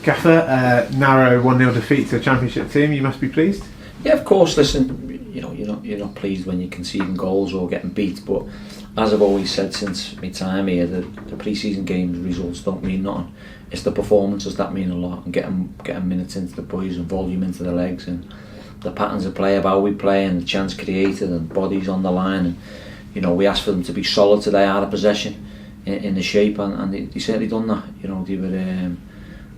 Gaffer, narrow 1-0 defeat to a Championship team. You must be pleased. Yeah, of course. Listen, you're not pleased when you're conceding goals or getting beat, but as I've always said since my time here, the pre-season games results don't mean nothing. It's the performances that mean a lot, and getting minutes into the boys and volume into the legs and the patterns of play, of how we play and the chance created and bodies on the line. And we asked for them to be solid today out of possession in the shape, and they certainly done that. They were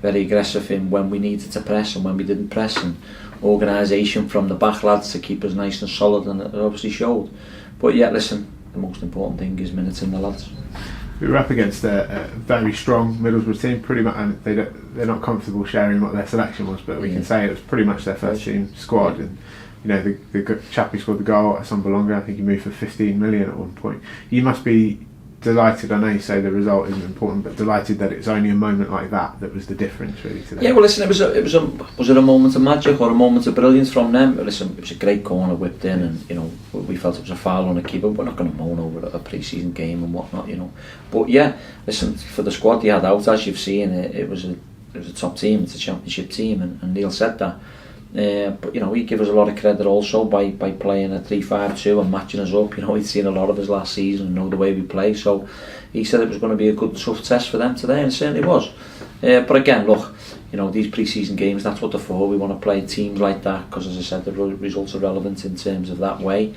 very aggressive in when we needed to press and when we didn't press, and organisation from the back lads to keep us nice and solid, and it obviously showed. But yeah, listen, the most important thing is minutes in the lads. We were up against a very strong Middlesbrough team, pretty much, and they're not comfortable sharing what their selection was, but we can say it was pretty much their first team squad. And the chap who scored the goal, Asombalonga, I think he moved for 15 million at one point. You must be delighted. I know you say the result isn't important, but delighted that it's only a moment like that was the difference really today. Yeah, well, listen, was it a moment of magic or a moment of brilliance from them? Listen, it was a great corner whipped in, and we felt it was a foul on a keeper. We're not going to moan over a pre-season game and whatnot, But yeah, listen, for the squad they had out, as you've seen, it was a top team. It's a Championship team, and Neil said that. But he gave us a lot of credit also by playing a 3-5-2 and matching us up. He'd seen a lot of us last season and know the way we play, so he said it was going to be a good tough test for them today, and it certainly was. But again, look, these pre-season games, that's what they're for. We want to play teams like that because, as I said, the results are relevant in terms of that way.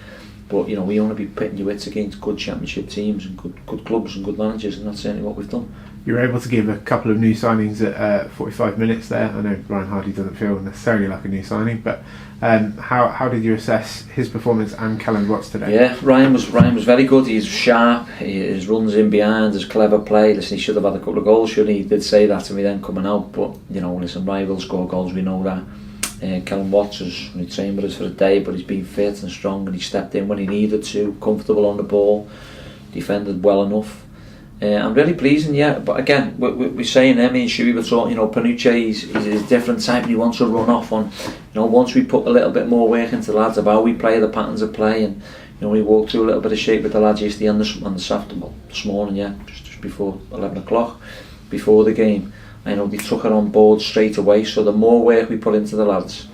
But we want to be pitting your wits against good Championship teams and good clubs and good managers, and that's certainly what we've done. You were able to give a couple of new signings at 45 minutes there. I know Ryan Hardy doesn't feel necessarily like a new signing, but how did you assess his performance and Callum Watts today? Yeah, Ryan was very good. He's sharp. His runs in behind, his clever play. Listen, he should have had a couple of goals, shouldn't he? He did say that to me then coming out, but listen, Ryan will score goals. We know that. Callum Watts has only trained with us for a day, but he's been fit and strong, and he stepped in when he needed to, comfortable on the ball, defended well enough. I'm really pleased, and yeah, but again, we're saying, me and Shuey were talking, Panucci, he's a different type, and he wants to run off on, once we put a little bit more work into the lads of how we play, the patterns of play, and we walked through a little bit of shape with the lads yesterday on this morning, just before 11 o'clock, before the game. They took it on board straight away, so the more work we put into the lads,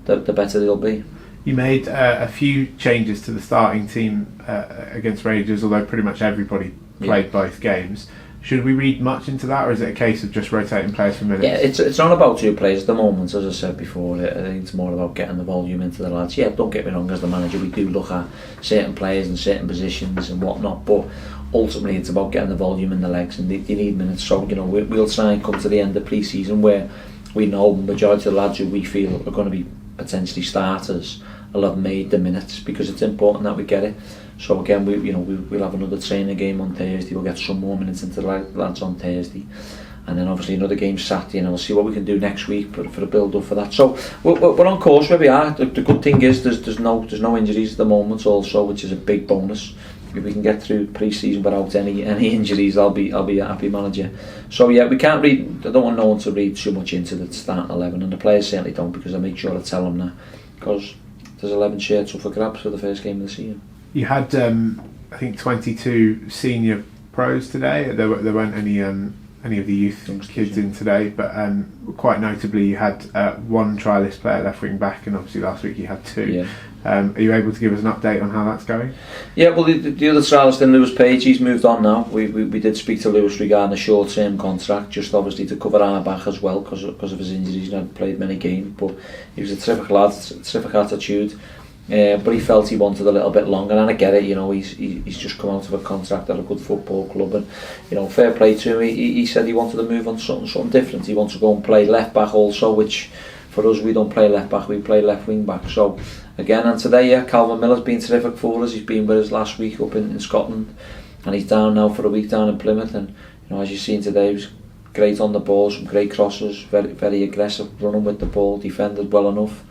the better they'll be. You made a few changes to the starting team against Rangers, although pretty much everybody played both games. Should we read much into that, or is it a case of just rotating players for minutes? Yeah, it's not about two players at the moment, as I said before. I think it's more about getting the volume into the lads. Yeah, don't get me wrong, as the manager we do look at certain players and certain positions and whatnot, but ultimately it's about getting the volume in the legs, and they need minutes. So we'll try and come to the end of pre-season where we know the majority of the lads who we feel are going to be potentially starters will have made the minutes, because it's important that we get it. So again, we'll have another training game on Thursday. We'll get some more minutes into the lads on Thursday, and then obviously another game Saturday, and we'll see what we can do next week for a build up for that. So we're on course where we are. The good thing is there's no injuries at the moment also, which is a big bonus. If we can get through pre-season without any injuries, I'll be a happy manager. So yeah, we can't read. I don't want no one to read too much into the starting 11, and the players certainly don't, because I make sure I tell them that, because there's 11 shirts up for grabs for the first game of the season. You had, I think, 22 senior pros today. There weren't any of the youth kids in today, but quite notably you had one Trialist player left wing back, and obviously last week you had two. Yeah. Are you able to give us an update on how that's going? Yeah, well, the other Trialist in Lewis Page, he's moved on now. We did speak to Lewis regarding a short-term contract, just obviously to cover our back as well, because of his injuries. He's not played many games, but he was a terrific lad, terrific attitude. But he felt he wanted a little bit longer, and I get it. He's just come out of a contract at a good football club, and fair play to him. He said he wanted to move on to something different. He wants to go and play left back also, which for us, we don't play left back, we play left wing back. So again, and today, Calvin Miller's been terrific for us. He's been with us last week up in Scotland, and he's down now for a week down in Plymouth. And as you've seen today, he was great on the ball, some great crosses, very very aggressive, running with the ball, defended well enough.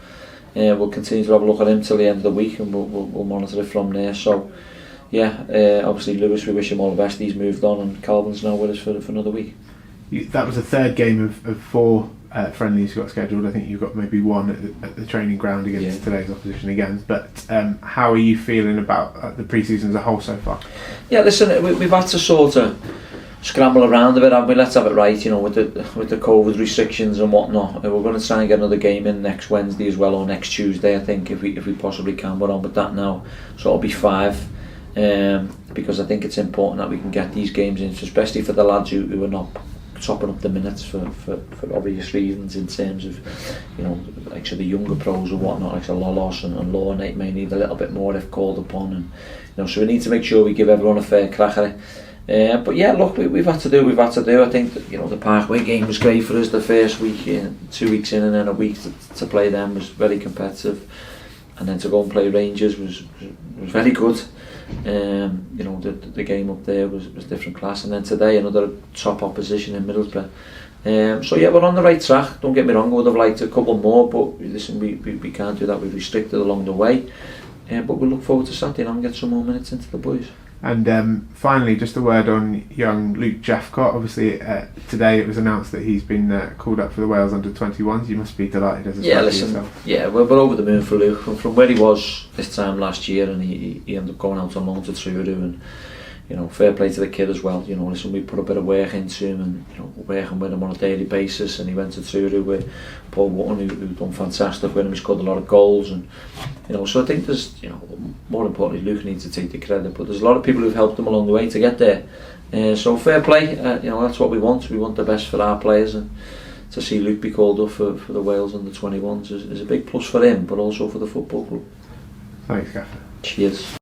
We'll continue to have a look at him till the end of the week, and we'll monitor it from there. So yeah, obviously Lewis, we wish him all the best. He's moved on, and Calvin's now with us for another week. That was the third game of four friendlies you got scheduled. I think you've got maybe one at the training ground against today's opposition again. But how are you feeling about the pre-season as a whole so far? Yeah, listen, we've had to sort of scramble around a bit, haven't we? Let's have it right, you know, with the COVID restrictions and whatnot. We're going to try and get another game in next Wednesday as well, or next Tuesday, I think, if we possibly can. We're on with that now, so it'll be 5. Because I think it's important that we can get these games in, especially for the lads who are not topping up the minutes for obvious reasons, in terms of, you know, like so the younger pros or whatnot, like so Lowe and Lowe may need a little bit more if called upon, and you know, so we need to make sure we give everyone a fair crack at it. But yeah, look, we've had to do. I think that, you know, the Parkway game was great for us the first week, 2 weeks in, and then a week to play them was very competitive, and then to go and play Rangers was very good. You know, the game up there was different class, and then today another top opposition in Middlesbrough. So yeah, we're on the right track. Don't get me wrong, we would have liked a couple more, but listen, we can't do that. We've restricted along the way, but we'll look forward to Saturday and get some more minutes into the boys. And finally, just a word on young Luke Jaffcott. Obviously, today it was announced that he's been called up for the Wales under-21s. You must be delighted as a fan yourself. Yeah, we're over the moon for Luke. From where he was this time last year, and he ended up going out on loan to Trialist, and you know, fair play to the kid as well. You know, listen, we put a bit of work into him, and you know, working with him on a daily basis. And he went to Trialist with Paul Wotton, who done fantastic with him. He scored a lot of goals, and you know, so I think there's, you know, more importantly, Luke needs to take the credit, but there's a lot of people who've helped him along the way to get there. So fair play. You know, that's what we want. We want the best for our players, and to see Luke be called up for the Wales under 21s is a big plus for him, but also for the football club. Thanks, Gaffer. Cheers.